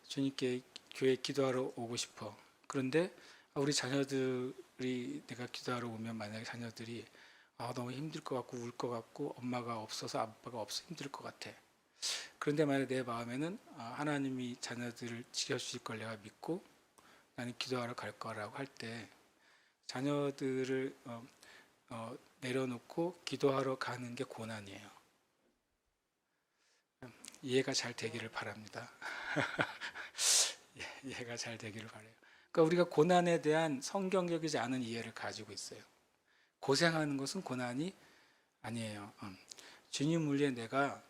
주님께 교회 기도하러 오고 싶어. 그런데 우리 자녀들이 내가 기도하러 오면 만약에 자녀들이 너무 힘들 것 같고 울 것 같고 엄마가 없어서 아빠가 없어 힘들 것 같아. 그런데 만약 내 마음에는 하나님이 자녀들을 지켜주실 걸 내가 믿고 나는 기도하러 갈 거라고 할 때 자녀들을 내려놓고 기도하러 가는 게 고난이에요. 이해가 잘 되기를 바랍니다. 이해가 잘 되기를 바라요. 그러니까 우리가 고난에 대한 성경적이지 않은 이해를 가지고 있어요. 고생하는 것은 고난이 아니에요. 주님을 위해 내가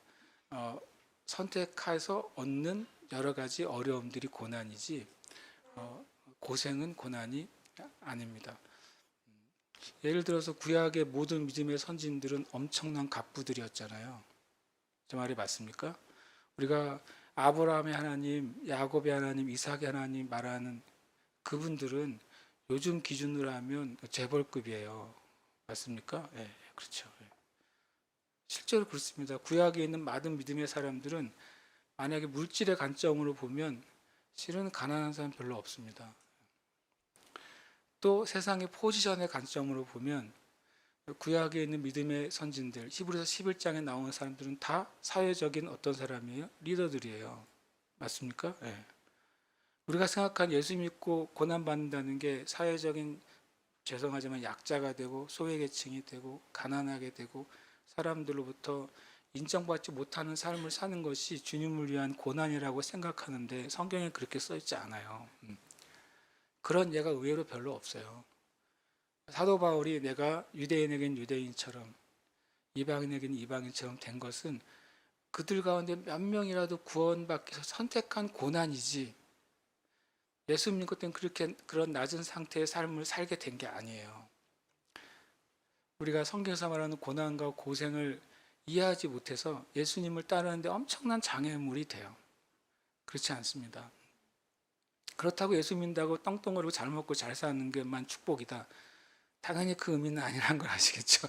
선택해서 얻는 여러 가지 어려움들이 고난이지 고생은 고난이 아닙니다. 예를 들어서 구약의 모든 믿음의 선진들은 엄청난 갑부들이었잖아요. 저 말이 맞습니까? 우리가 아브라함의 하나님, 야곱의 하나님, 이삭의 하나님 말하는 그분들은 요즘 기준으로 하면 재벌급이에요. 맞습니까? 네, 그렇죠. 실제로 그렇습니다. 구약에 있는 많은 믿음의 사람들은 만약에 물질의 관점으로 보면 실은 가난한 사람 별로 없습니다. 또 세상의 포지션의 관점으로 보면 구약에 있는 믿음의 선진들, 히브리서 11장에 나오는 사람들은 다 사회적인 어떤 사람이에요? 리더들이에요. 맞습니까? 네. 우리가 생각한 예수 믿고 고난받는다는 게 사회적인 죄송하지만 약자가 되고 소외계층이 되고 가난하게 되고 사람들로부터 인정받지 못하는 삶을 사는 것이 주님을 위한 고난이라고 생각하는데 성경에 그렇게 써 있지 않아요. 그런 예가 의외로 별로 없어요. 사도 바울이 내가 유대인에겐 유대인처럼 이방인에겐 이방인처럼 된 것은 그들 가운데 몇 명이라도 구원받기 위해서 선택한 고난이지 예수 믿고 때는 그런 낮은 상태의 삶을 살게 된 게 아니에요. 우리가 성경에서 말하는 고난과 고생을 이해하지 못해서 예수님을 따르는데 엄청난 장애물이 돼요. 그렇지 않습니다. 그렇다고 예수 믿는다고 떵떵거리고 잘 먹고 잘 사는 게만 축복이다. 당연히 그 의미는 아니라는 걸 아시겠죠?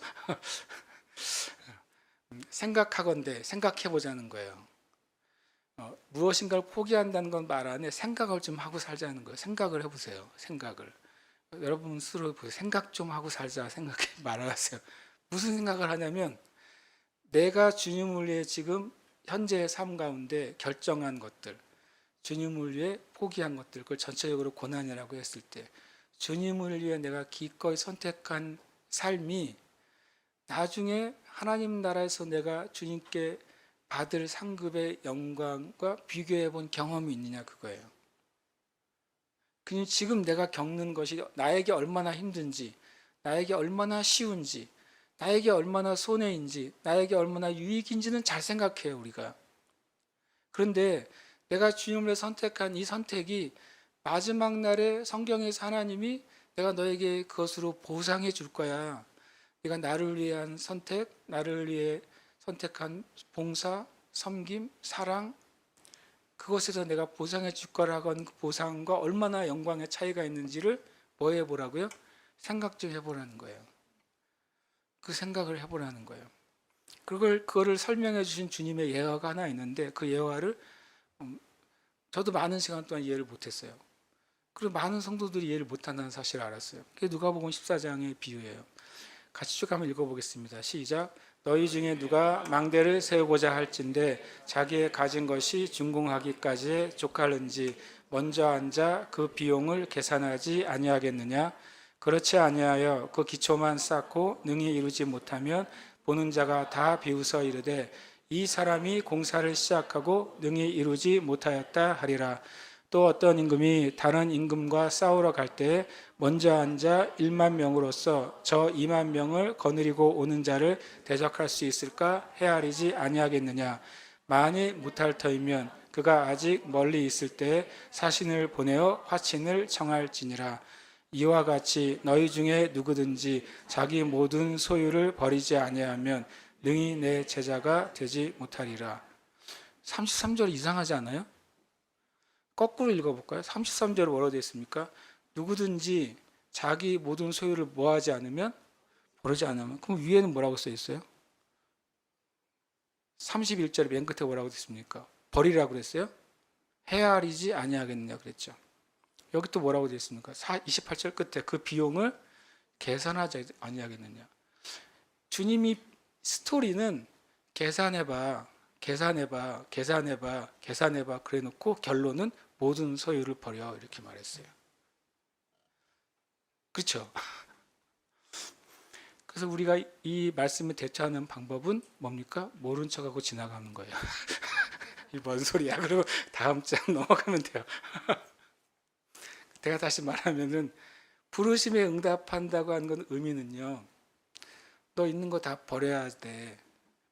생각하건대 생각해보자는 거예요. 무엇인가를 포기한다는 건 말 안에 생각을 좀 하고 살자는 거예요. 생각을 해보세요. 생각을. 여러분 스스로 보세요. 생각 좀 하고 살자 생각해 말하세요. 무슨 생각을 하냐면 내가 주님을 위해 지금 현재의 삶 가운데 결정한 것들 주님을 위해 포기한 것들, 그걸 전체적으로 고난이라고 했을 때 주님을 위해 내가 기꺼이 선택한 삶이 나중에 하나님 나라에서 내가 주님께 받을 상급의 영광과 비교해 본 경험이 있느냐 그거예요. 그냥 지금 내가 겪는 것이 나에게 얼마나 힘든지, 나에게 얼마나 쉬운지, 나에게 얼마나 손해인지, 나에게 얼마나 유익인지는 잘 생각해요, 우리가. 그런데 내가 주님을 선택한 이 선택이 마지막 날에 성경에서 하나님이 내가 너에게 그것으로 보상해 줄 거야. 네가 나를 위한 선택, 나를 위해 선택한 봉사, 섬김, 사랑, 그것에서 내가 보상해 줄 거라고 하는 그 보상과 얼마나 영광의 차이가 있는지를 뭐 해보라고요? 생각 좀 해보라는 거예요. 그 생각을 해보라는 거예요. 그거를 설명해 주신 주님의 예화가 하나 있는데 그 예화를 저도 많은 시간 동안 이해를 못했어요. 그리고 많은 성도들이 이해를 못한다는 사실을 알았어요. 그게 누가복음 14장의 비유예요. 같이 쭉 한번 읽어보겠습니다. 시작. 너희 중에 누가 망대를 세우고자 할진대 자기의 가진 것이 준공하기까지 족하는지 먼저 앉아 그 비용을 계산하지 아니하겠느냐? 그렇지 아니하여 그 기초만 쌓고 능히 이루지 못하면 보는 자가 다 비웃어 이르되 이 사람이 공사를 시작하고 능히 이루지 못하였다 하리라. 또 어떤 임금이 다른 임금과 싸우러 갈 때에 먼저 앉아 1만 명으로서 저 2만 명을 거느리고 오는 자를 대적할 수 있을까 헤아리지 아니하겠느냐. 만일 못할 터이면 그가 아직 멀리 있을 때에 사신을 보내어 화친을 청할지니라. 이와 같이 너희 중에 누구든지 자기 모든 소유를 버리지 아니하면 능히 내 제자가 되지 못하리라. 33절 이상하지 않아요? 거꾸로 읽어볼까요? 33절 뭐라고 되어 있습니까? 누구든지 자기 모든 소유를 뭐하지 않으면 버리지 않으면 그럼 위에는 뭐라고 써 있어요? 31절 맨 끝에 뭐라고 되어 있습니까? 버리라고 그랬어요? 헤아리지 아니하겠느냐 그랬죠. 여기 또 뭐라고 되어 있습니까? 28절 끝에 그 비용을 계산하지 아니하겠느냐. 주님이 스토리는 계산해봐 그래 놓고 결론은 모든 소유를 버려 이렇게 말했어요. 그렇죠? 그래서 우리가 이 말씀을 대처하는 방법은 뭡니까? 모른 척하고 지나가는 거예요. 이 뭔 소리야? 그리고 다음 장 넘어가면 돼요. 제가 다시 말하면은 부르심에 응답한다고 하는 건 의미는요. 너 있는 거 다 버려야 돼.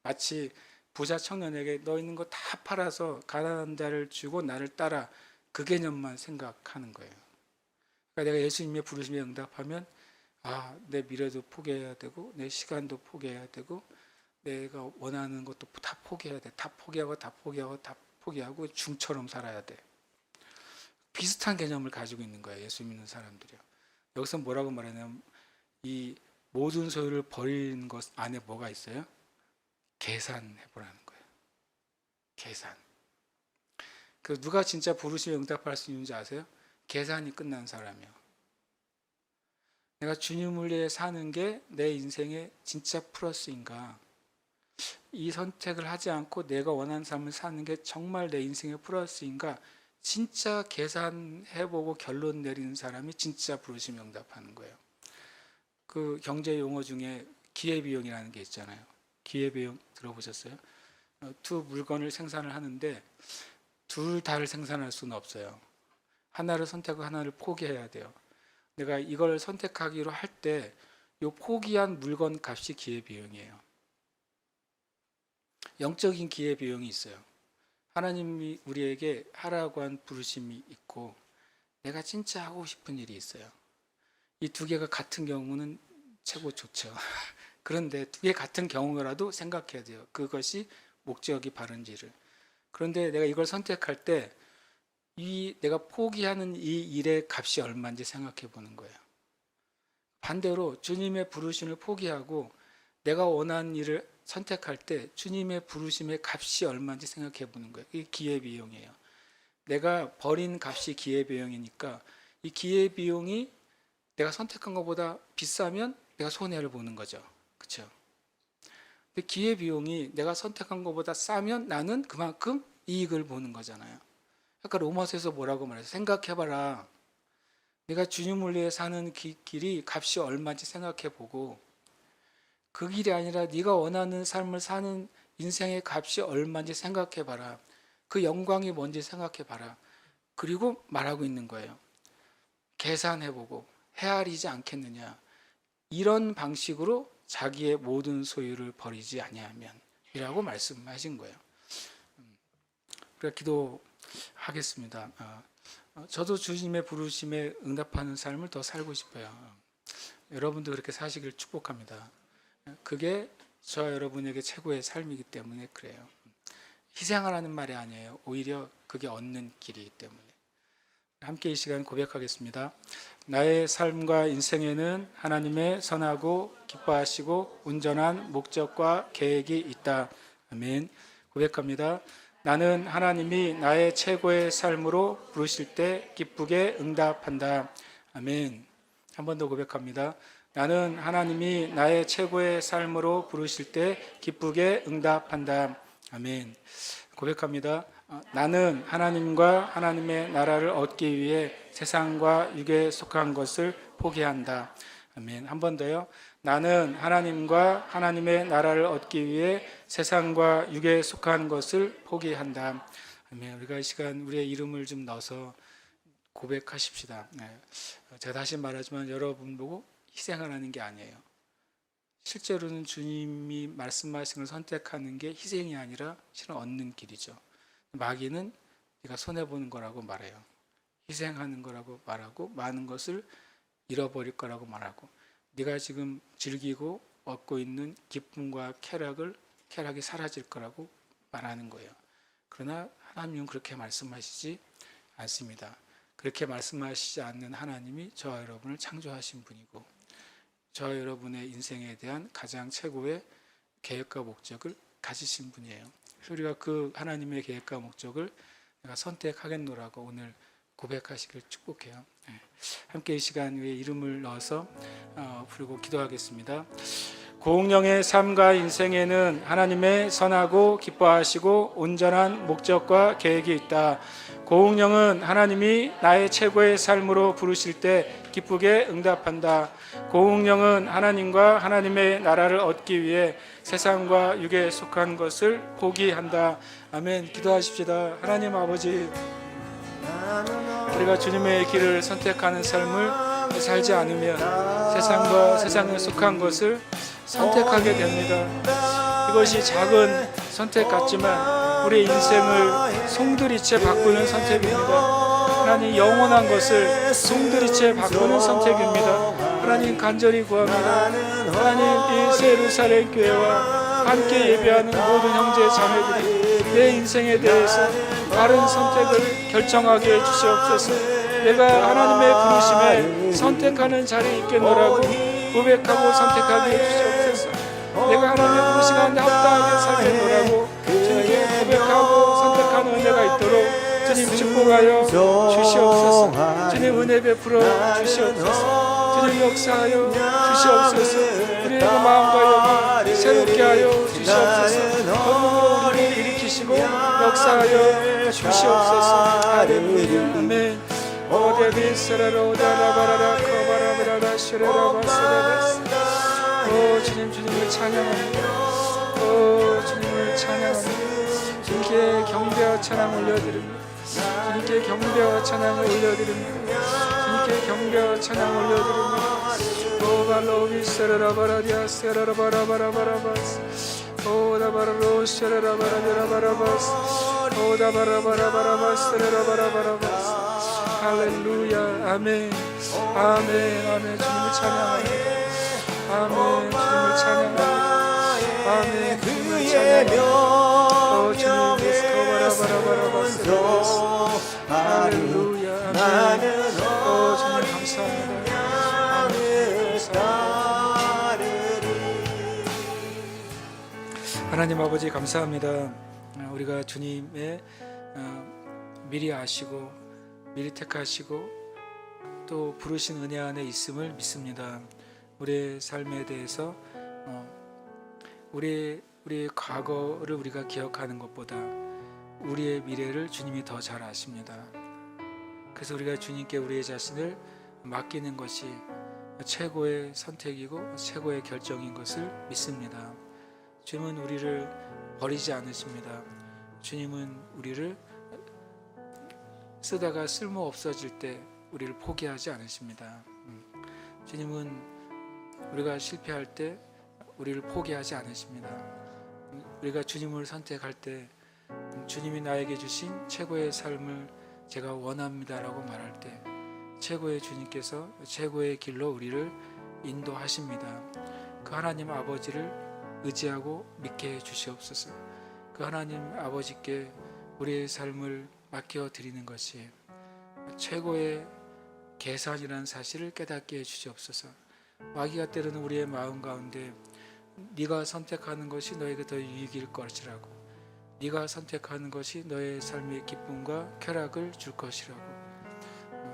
마치 부자 청년에게 너 있는 거 다 팔아서 가난한 자를 주고 나를 따라 그 개념만 생각하는 거예요. 그러니까 내가 예수님의 부르심에 응답하면 내 미래도 포기해야 되고 내 시간도 포기해야 되고 내가 원하는 것도 다 포기해야 돼. 다 포기하고 중처럼 살아야 돼. 비슷한 개념을 가지고 있는 거예요. 예수 믿는 사람들이요. 여기서 뭐라고 말하냐면 이 모든 소유를 버리는 것 안에 뭐가 있어요? 계산해보라는 거예요. 계산. 그 누가 진짜 부르심에 응답할 수 있는지 아세요? 계산이 끝난 사람이요. 내가 주님을 위해 사는 게 내 인생의 진짜 플러스인가? 이 선택을 하지 않고 내가 원하는 삶을 사는 게 정말 내 인생의 플러스인가? 진짜 계산해보고 결론 내리는 사람이 진짜 부르심에 응답하는 거예요. 그 경제 용어 중에 기회비용이라는 게 있잖아요. 기회비용 들어보셨어요? 두 물건을 생산을 하는데 둘 다를 생산할 수는 없어요. 하나를 선택하고 하나를 포기해야 돼요. 내가 이걸 선택하기로 할 때 이 포기한 물건 값이 기회비용이에요. 영적인 기회비용이 있어요. 하나님이 우리에게 하라고 한 부르심이 있고 내가 진짜 하고 싶은 일이 있어요. 이 두 개가 같은 경우는 최고 좋죠. 그런데 두 개 같은 경우라도 생각해야 돼요. 그것이 목적이 바른지를. 그런데 내가 이걸 선택할 때 내가 포기하는 이 일의 값이 얼마인지 생각해 보는 거예요. 반대로 주님의 부르심을 포기하고 내가 원하는 일을 선택할 때 주님의 부르심의 값이 얼마인지 생각해 보는 거예요. 이게 기회비용이에요. 내가 버린 값이 기회비용이니까 이 기회비용이 내가 선택한 것보다 비싸면 내가 손해를 보는 거죠. 그렇죠? 근데 기회비용이 내가 선택한 것보다 싸면 나는 그만큼 이익을 보는 거잖아요. 아까 로마서에서 뭐라고 말해서 생각해봐라. 내가 주님을 위해 사는 길이 값이 얼마인지 생각해보고 그 길이 아니라 네가 원하는 삶을 사는 인생의 값이 얼마인지 생각해봐라. 그 영광이 뭔지 생각해봐라. 그리고 말하고 있는 거예요. 계산해보고 헤아리지 않겠느냐. 이런 방식으로 자기의 모든 소유를 버리지 아니하면 이라고 말씀하신 거예요. 우리가 기도하겠습니다. 저도 주님의 부르심에 응답하는 삶을 더 살고 싶어요. 여러분도 그렇게 사시길 축복합니다. 그게 저와 여러분에게 최고의 삶이기 때문에 그래요. 희생하라는 말이 아니에요. 오히려 그게 얻는 길이기 때문에. 함께 이 시간 고백하겠습니다. 나의 삶과 인생에는 하나님의 선하고 기뻐하시고 온전한 목적과 계획이 있다. 아멘. 고백합니다. 나는 하나님이 나의 최고의 삶으로 부르실 때 기쁘게 응답한다. 아멘. 한 번 더 고백합니다. 나는 하나님이 나의 최고의 삶으로 부르실 때 기쁘게 응답한다. 아멘. 고백합니다. 나는 하나님과 하나님의 나라를 얻기 위해 세상과 육에 속한 것을 포기한다. 아멘. 한 번 더요. 나는 하나님과 하나님의 나라를 얻기 위해 세상과 육에 속한 것을 포기한다. 아멘. 우리가 이 시간 우리의 이름을 좀 넣어서 고백하십시다. 제가 다시 말하지만 여러분 보고 희생하라는 게 아니에요. 실제로는 주님이 말씀하신 걸 선택하는 게 희생이 아니라 실은 얻는 길이죠. 마귀는 네가 손해보는 거라고 말해요. 희생하는 거라고 말하고 많은 것을 잃어버릴 거라고 말하고 네가 지금 즐기고 얻고 있는 기쁨과 쾌락이 사라질 거라고 말하는 거예요. 그러나 하나님은 그렇게 말씀하시지 않습니다. 그렇게 말씀하시지 않는 하나님이 저와 여러분을 창조하신 분이고 저와 여러분의 인생에 대한 가장 최고의 계획과 목적을 가지신 분이에요. 그래서 우리가 그 하나님의 계획과 목적을 내가 선택하겠노라고 오늘 고백하시길 축복해요. 함께 이 시간 위에 이름을 넣어서 부르고 기도하겠습니다. 고운령의 삶과 인생에는 하나님의 선하고 기뻐하시고 온전한 목적과 계획이 있다. 고운령은 하나님이 나의 최고의 삶으로 부르실 때 기쁘게 응답한다. 고운령은 하나님과 하나님의 나라를 얻기 위해 세상과 육에 속한 것을 포기한다. 아멘. 기도하십시다. 하나님 아버지, 우리가 주님의 길을 선택하는 삶을 살지 않으면 세상과 세상에 속한 것을 선택하게 됩니다. 이것이 작은 선택 같지만 우리 인생을 송두리째 바꾸는 선택입니다. 하나님, 영원한 것을 송두리째 바꾸는 선택입니다. 하나님, 간절히 구합니다. 하나님, 이 새 예루살렘 교회와 함께 예배하는 모든 형제 자매들이 내 인생에 대해서 바른 선택을 결정하게 해주시옵소서. 내가 하나님의 부르심에 선택하는 자리에 있겠노라고 고백하고 선택하게 해주시옵소서. 내가 하나님의 부르심 가운데 합당하게 살겠노라고 주님께 고백하고 선택하는 은혜가 있도록 주님 축복하여 주시옵소서. 주님 은혜 베풀어 주시옵소서. 주님 역사하여 주시옵소서. 우리의 그 마음과 영을 새롭게 하여 주시옵소서. 건강으로 우리를 일으키시고 역사하여 주시옵소서. 할렐루야. 아멘. 주님을 찬양합니다. 주님을 찬양합니다. 주님께 경배와 찬양 올려드립니다. 주님께 경배와 찬양을 올려드립니다. 주님께 경배와 찬양 올려드립니다. 오발로비 세라라바라디아 세라라바라바라바라바스 오다바라로 세라라바라바라바라바스 오다바라바라바라바스 세라라바라바라바스. 할렐루야. 아멘. 아멘. 아멘. 주님을 찬양합니다. 아멘. 주님을 찬양합니다. 아멘. 주님을 찬양합니다. 주님 스코바라바라바라바스. 할렐루야. 아멘. 주님 감사합니다. 아멘. 하나님 아버지 감사합니다. 우리가 주님의 미리 아시고 미리 택하시고 또 부르신 은혜 안에 있음을 믿습니다. 우리의 삶에 대해서 우리의 과거를 우리가 기억하는 것보다 우리의 미래를 주님이 더 잘 아십니다. 그래서 우리가 주님께 우리의 자신을 맡기는 것이 최고의 선택이고 최고의 결정인 것을 믿습니다. 주님은 우리를 버리지 않으십니다. 주님은 우리를 쓰다가 쓸모 없어질 때 우리를 포기하지 않으십니다. 주님은 우리가 실패할 때 우리를 포기하지 않으십니다. 우리가 주님을 선택할 때 주님이 나에게 주신 최고의 삶을 제가 원합니다라고 말할 때 최고의 주님께서 최고의 길로 우리를 인도하십니다. 그 하나님 아버지를 의지하고 믿게 해 주시옵소서. 그 하나님 아버지께 우리의 삶을 맡겨 드리는 것이 최고의 계산이라는 사실을 깨닫게 해 주시옵소서. 마귀가 때로는 우리의 마음 가운데 네가 선택하는 것이 너에게 더 유익일 것이라고, 네가 선택하는 것이 너의 삶의 기쁨과 쾌락을 줄 것이라고,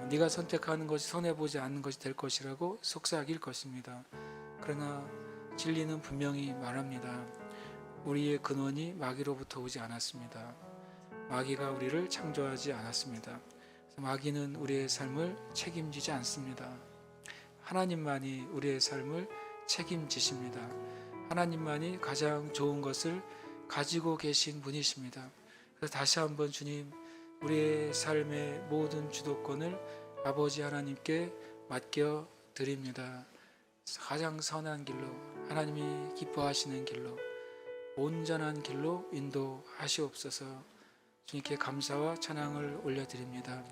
네가 선택하는 것이 손해보지 않는 것이 될 것이라고 속삭일 것입니다. 그러나 진리는 분명히 말합니다. 우리의 근원이 마귀로부터 오지 않았습니다. 마귀가 우리를 창조하지 않았습니다. 마귀는 우리의 삶을 책임지지 않습니다. 하나님만이 우리의 삶을 책임지십니다. 하나님만이 가장 좋은 것을 가지고 계신 분이십니다. 그래서 다시 한번 주님, 우리의 삶의 모든 주도권을 아버지 하나님께 맡겨 드립니다. 가장 선한 길로, 하나님이 기뻐하시는 길로, 온전한 길로 인도하시옵소서. 주님께 감사와 찬양을 올려드립니다.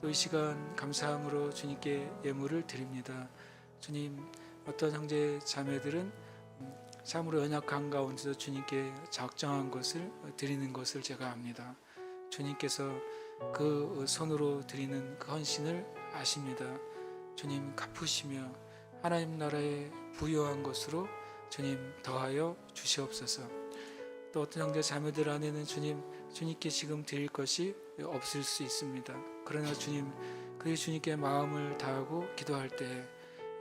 또 이 시간 감사함으로 주님께 예물을 드립니다. 주님, 어떤 형제 자매들은 참으로 연약한 가운데서 주님께 적정한 것을 드리는 것을 제가 압니다. 주님께서 그 손으로 드리는 그 헌신을 아십니다. 주님 갚으시며 하나님 나라의 부요한 것으로 주님 더하여 주시옵소서. 또 어떤 형제 자매들 안에는 주님께 지금 드릴 것이 없을 수 있습니다. 그러나 주님, 그 주님께 마음을 다하고 기도할 때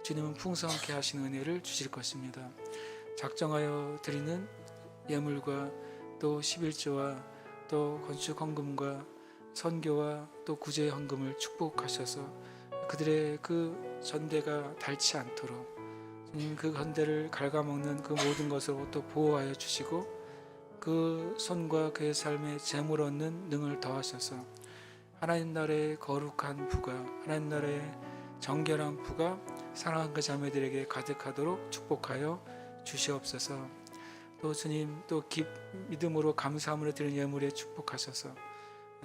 주님은 풍성하게 하시는 은혜를 주실 것입니다. 작정하여 드리는 예물과 또 11조와 또 건축 헌금과 선교와 또 구제 헌금을 축복하셔서 그들의 그 전대가 닳지 않도록 주님 그 건대를 갉아먹는 그 모든 것으로부터 보호하여 주시고 그 손과 그의 삶에 재물 얻는 능을 더하셔서 하나님 나라의 거룩한 부가, 하나님 나라의 정결한 부가 사랑하는 그 자매들에게 가득하도록 축복하여 주시옵소서. 또 주님, 또 믿음으로 감사함으로 드리는 예물에 축복하셔서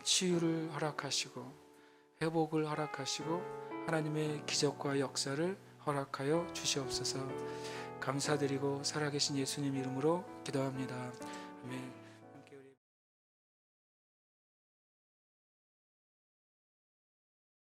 치유를 허락하시고 회복을 허락하시고 하나님의 기적과 역사를 허락하여 주시옵소서. 감사드리고 살아계신 예수님 이름으로 기도합니다. 아멘.